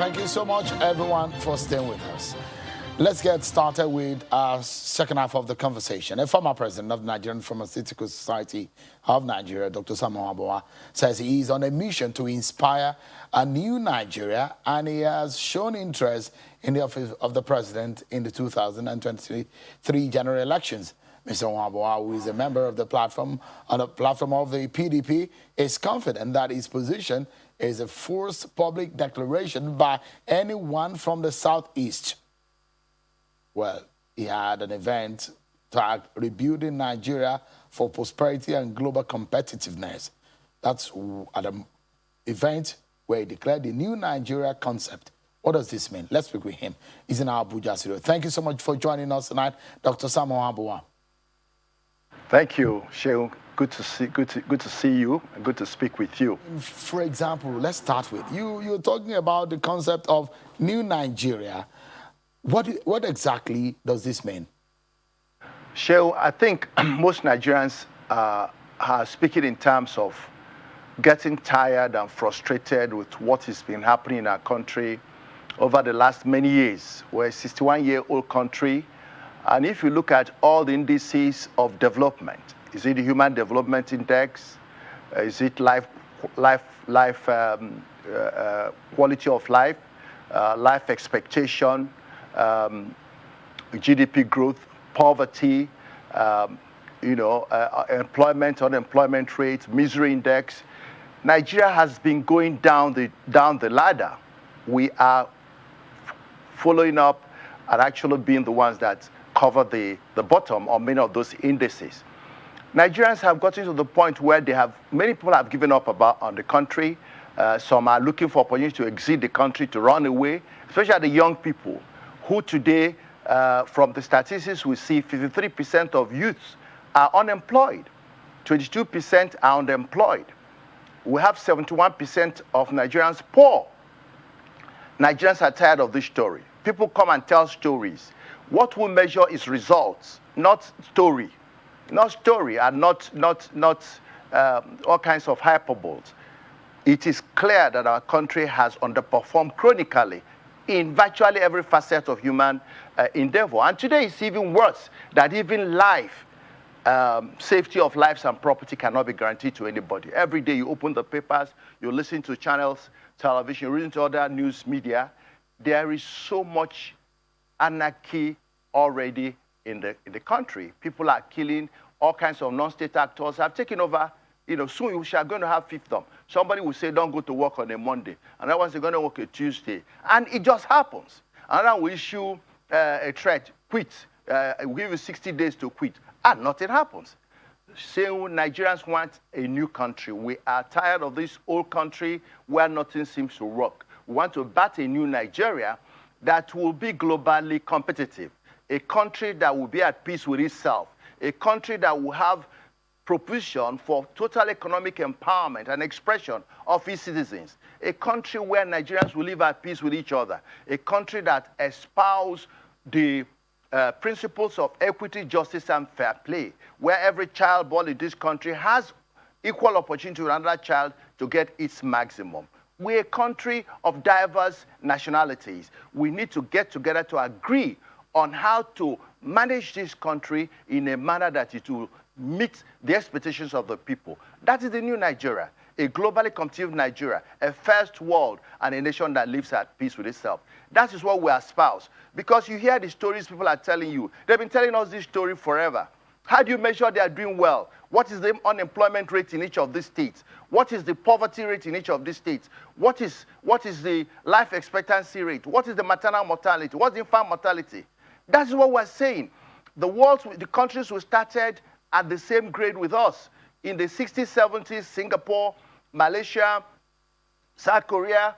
Thank you so much, everyone, for staying with us. Let's get started with our second half of the conversation. A former president of the Nigerian Pharmaceutical Society of Nigeria, Dr. Ohuabunwa, says he is on a mission to inspire a new Nigeria, and he has shown interest in the office of the president in the 2023 general elections. Mr. Ohuabunwa, who is a member of the platform of the PDP, is confident that his position is a forced public declaration by anyone from the southeast. Well, he had an event tagged Rebuilding Nigeria for Prosperity and Global Competitiveness. That's at an event where he declared the new Nigeria concept. What does this mean? Let's speak with him. He's in our Abuja studio. Thank you so much for joining us tonight, Dr. Ohuabunwa. Thank you, Shehu. Good to see you, and good to speak with you. For example, let's start with you're talking about the concept of new Nigeria. What exactly does this mean? Shehu, I think most Nigerians are speaking in terms of getting tired and frustrated with what has been happening in our country over the last many years. We're a 61-year-old country, and if you look at all the indices of development, is it the Human Development Index? Is it quality of life, life expectation, GDP growth, poverty, employment, unemployment rate, misery index? Nigeria has been going down the ladder. We are following up and actually being the ones that cover the bottom on many of those indices. Nigerians have gotten to the point where many people have given up on the country. Some are looking for opportunity to exit the country, to run away, especially the young people, who today, from the statistics we see, 53% of youths are unemployed, 22% are unemployed. We have 71% of Nigerians poor. Nigerians are tired of this story. People come and tell stories. What we measure is results, not story. Not story and not all kinds of hyperboles. It is clear that our country has underperformed chronically in virtually every facet of human endeavor. And today it's even worse, that even life, safety of lives and property cannot be guaranteed to anybody. Every day you open the papers, you listen to channels, television, you listen to other news media, there is so much anarchy already in the country. People are killing. All kinds of non-state actors have taken over. Soon we are going to have fiefdom. Somebody will say, don't go to work on a Monday. Another one say, going to work a Tuesday. And it just happens. Another will issue a threat, quit. We'll give you 60 days to quit. And nothing happens. Saying Nigerians want a new country. We are tired of this old country where nothing seems to work. We want to bat a new Nigeria that will be globally competitive. A country that will be at peace with itself. A country that will have provision for total economic empowerment and expression of its citizens. A country where Nigerians will live at peace with each other. A country that espouses the principles of equity, justice, and fair play, where every child born in this country has equal opportunity with another child to get its maximum. We're a country of diverse nationalities. We need to get together to agree on how to manage this country in a manner that it will meet the expectations of the people. That is the new Nigeria, a globally competitive Nigeria, a first world, and a nation that lives at peace with itself. That is what we espouse. Because you hear the stories people are telling you. They've been telling us this story forever. How do you measure they are doing well? What is the unemployment rate in each of these states? What is the poverty rate in each of these states? What is the life expectancy rate? What is the maternal mortality? What's the infant mortality? That's what we're saying. The countries who started at the same grade with us in the 60s, 70s, Singapore, Malaysia, South Korea,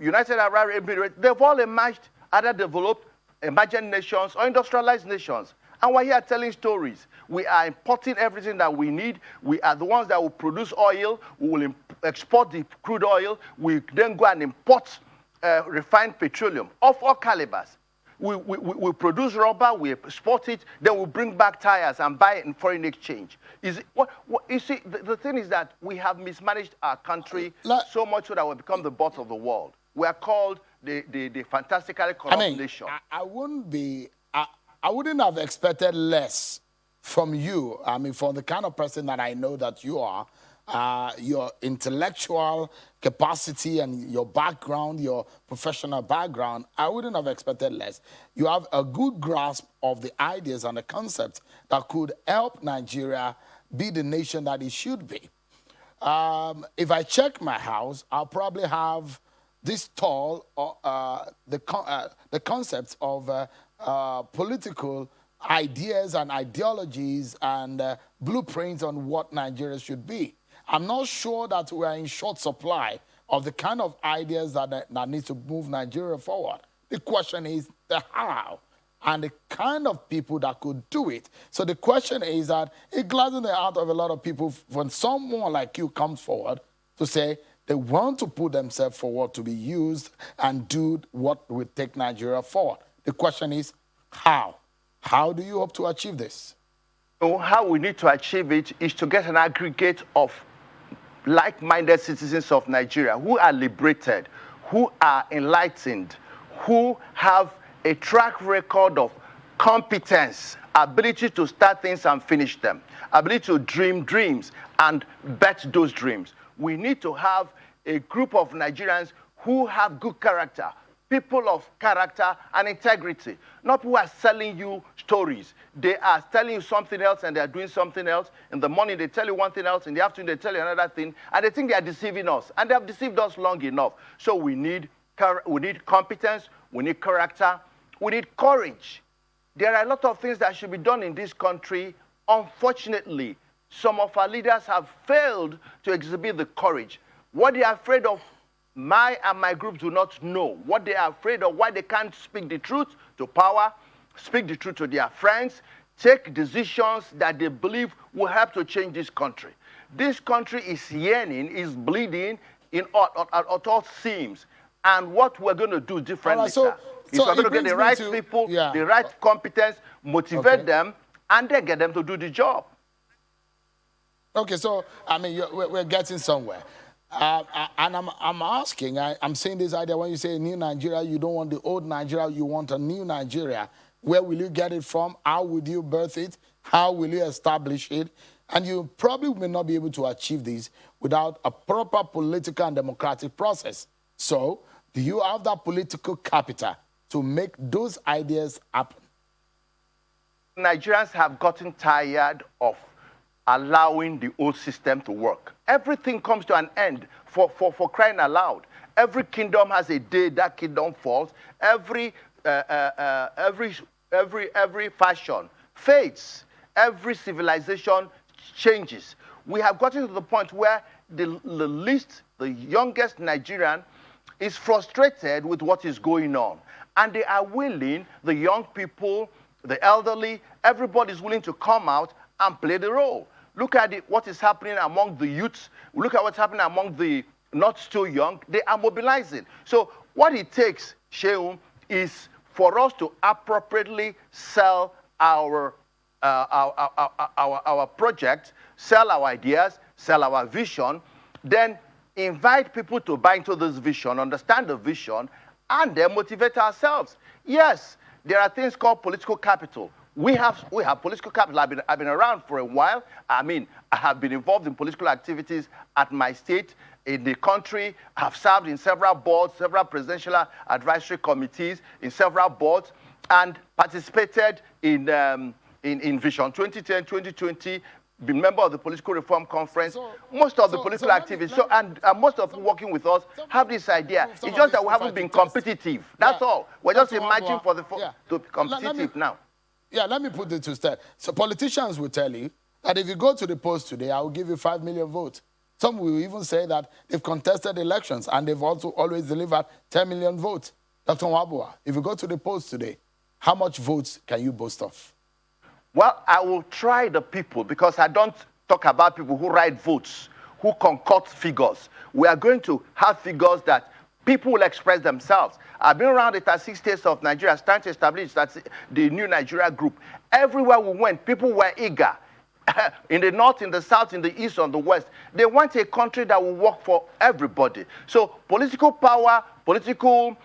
United Arab Emirates, they've all emerged, either developed, emerging nations or industrialized nations. And we're here telling stories. We are importing everything that we need. We are the ones that will produce oil. We will export the crude oil. We then go and import refined petroleum of all calibers. We produce rubber, we export it, then we bring back tires and buy it in foreign exchange. You see, the thing is that we have mismanaged our country so much so that we become the butt of the world. We are called the fantastically corrupt nation. I wouldn't have expected less from you. I mean, from the kind of person that I know that you are, your intellectual capacity and your background, your professional background, I wouldn't have expected less. You have a good grasp of the ideas and the concepts that could help Nigeria be the nation that it should be. If I check my house, I'll probably have this tall, the concepts of political ideas and ideologies and blueprints on what Nigeria should be. I'm not sure that we are in short supply of the kind of ideas that need to move Nigeria forward. The question is the how and the kind of people that could do it. So the question is that it gladdens the heart of a lot of people when someone like you comes forward to say they want to put themselves forward to be used and do what will take Nigeria forward. The question is how? How do you hope to achieve this? So how we need to achieve it is to get an aggregate of like-minded citizens of Nigeria who are liberated, who are enlightened, who have a track record of competence, ability to start things and finish them, ability to dream dreams and bet those dreams. We need to have a group of Nigerians who have good character, people of character and integrity, not who are selling you stories. They are telling you something else and they are doing something else. In the morning, they tell you one thing else. In the afternoon, they tell you another thing. And they think they are deceiving us. And they have deceived us long enough. So we need competence, we need character, we need courage. There are a lot of things that should be done in this country. Unfortunately, some of our leaders have failed to exhibit the courage. What they are afraid of, my and my group do not know. What they are afraid of, why they can't speak the truth to power, speak the truth to their friends, take decisions that they believe will help to change this country. This country is yearning, is bleeding at all seams. And what we're going to do differently, sir, is we're going to get the right people, the right competence, motivate them, and then get them to do the job. Okay, so, I mean, we're getting somewhere. And I'm asking, I'm saying this idea, when you say new Nigeria, you don't want the old Nigeria, you want a new Nigeria. Where will you get it from? How would you birth it? How will you establish it? And you probably may not be able to achieve this without a proper political and democratic process. So, do you have that political capital to make those ideas happen? Nigerians have gotten tired of allowing the old system to work. Everything comes to an end for crying aloud. Every kingdom has a day that kingdom falls. Every fashion fades. Every civilization changes. We have gotten to the point where the youngest Nigerian is frustrated with what is going on. And they are willing, the young people, the elderly, everybody is willing to come out and play the role. Look at what is happening among the youths. Look at what's happening among the not so young. They are mobilizing. So what it takes, Sheung, is for us to appropriately sell our project, sell our ideas, sell our vision, then invite people to buy into this vision, understand the vision, and then motivate ourselves. Yes, there are things called political capital. We have political capital. I've been around for a while. I mean, I have been involved in political activities at my state, in the country. I have served in several boards, several presidential advisory committees, in several boards, and participated in Vision 2010, 2020, been member of the Political Reform Conference. Most of the political activists, and most of them working with us have this idea. It's just that we haven't been competitive. That's all. We're just imagining to be competitive now. Yeah, let me put it to start. So politicians will tell you that if you go to the polls today, I will give you 5 million votes. Some will even say that they've contested elections and they've also always delivered 10 million votes. Dr. Ohuabunwa, if you go to the polls today, how much votes can you boast of? Well, I will try the people, because I don't talk about people who write votes, who concoct figures. We are going to have figures that people will express themselves. I've been around the 36 states of Nigeria, trying to establish that the new Nigeria group. Everywhere we went, people were eager. in the north, in the south, in the east, on the west. They want a country that will work for everybody. So political power, political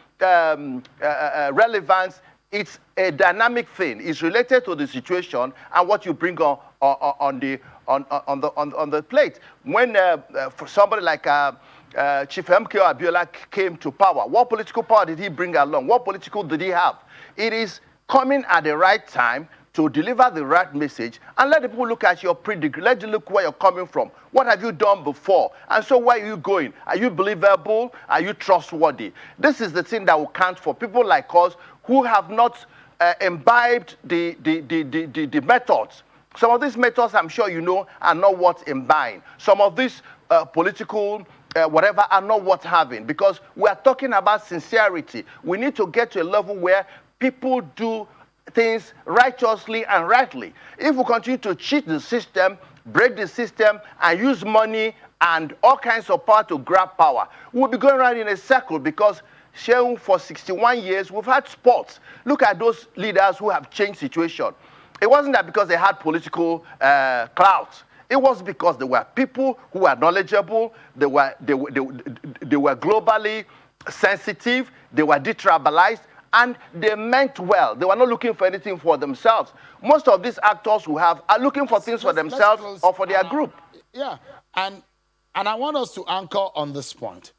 relevance, it's a dynamic thing. It's related to the situation and what you bring on the plate. When for somebody like Chief MK Abiola came to power, what political power did he bring along? What political did he have? It is coming at the right time to deliver the right message and let the people look at your pedigree. Let them look where you're coming from. What have you done before? And so where are you going? Are you believable? Are you trustworthy? This is the thing that will count for people like us who have not imbibed the methods. Some of these methods, I'm sure you know, are not worth imbibing. Some of these political whatever are not worth having, because we are talking about sincerity. We need to get to a level where people do things righteously and rightly. If we continue to cheat the system, break the system, and use money and all kinds of power to grab power, we'll be going around in a circle, because for 61 years, we've had sports. Look at those leaders who have changed situation. It wasn't that because they had political clout. It was because they were people who were knowledgeable, they were globally sensitive, they were detribalized, and they meant well. They were not looking for anything for themselves. Most of these actors who are looking for things for themselves or for their group. Yeah, and I want us to anchor on this point.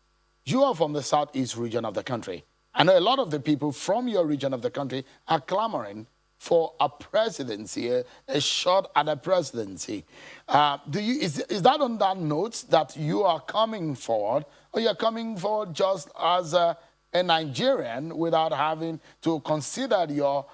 You are from the southeast region of the country. I know a lot of the people from your region of the country are clamoring for a presidency, a shot at a presidency. Is that on that note that you are coming forward, or you're coming forward just as a Nigerian without having to consider your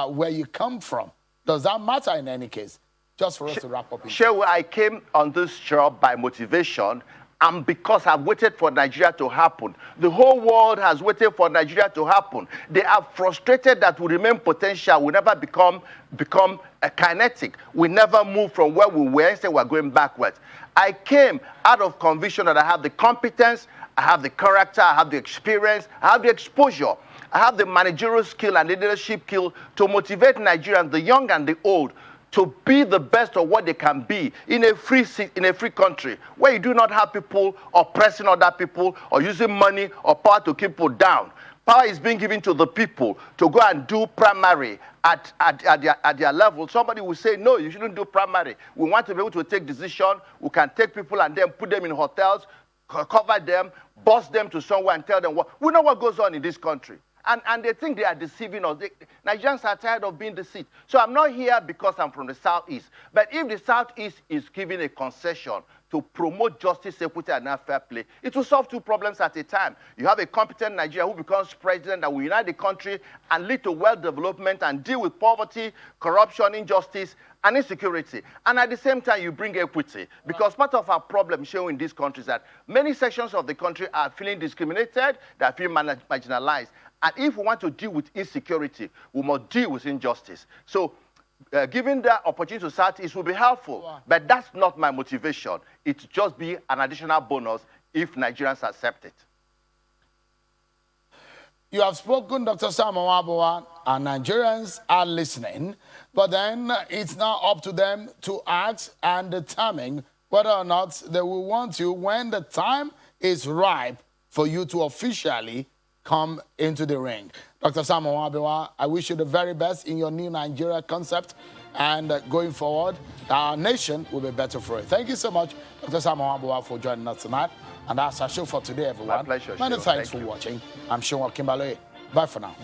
where you come from? Does that matter in any case? Just for us to wrap up. Sure, I came on this job by motivation, and because I've waited for Nigeria to happen. The whole world has waited for Nigeria to happen. They are frustrated that we remain potential. We never become a kinetic. We never move from where we were. Instead, we're going backwards. I came out of conviction that I have the competence, I have the character, I have the experience, I have the exposure, I have the managerial skill and the leadership skill to motivate Nigerians, the young and the old, to be the best of what they can be in a free country where you do not have people oppressing other people or using money or power to keep people down. Power is being given to the people to go and do primary at their level. Somebody will say, no, you shouldn't do primary. We want to be able to take decisions. We can take people and then put them in hotels, cover them, bus them to somewhere and tell them what. We know what goes on in this country. And they think they are deceiving us. Nigerians are tired of being deceived. So I'm not here because I'm from the Southeast. But if the Southeast is giving a concession to promote justice, equity, and fair play, it will solve two problems at a time. You have a competent Nigeria who becomes president that will unite the country and lead to wealth development and deal with poverty, corruption, injustice, and insecurity. And at the same time, you bring equity. Because part of our problem showing in this country is that many sections of the country are feeling discriminated, they are feeling marginalized. And if we want to deal with insecurity, we must deal with injustice. So giving the opportunity to Southeast will be helpful. Wow. But that's not my motivation. It just be an additional bonus if Nigerians accept it. You have spoken, Dr. Sam Ohuabunwa, and Nigerians are listening. But then it's now up to them to act and determine whether or not they will want you when the time is ripe for you to officially come into the ring. Dr. Sam Ohuabunwa, I wish you the very best in your new Nigeria concept, and going forward, our nation will be better for it. Thank you so much, Dr. Sam Ohuabunwa, for joining us tonight. And that's our show for today, everyone. My pleasure. Many thanks for watching. I'm Sean Kimberley. Bye for now.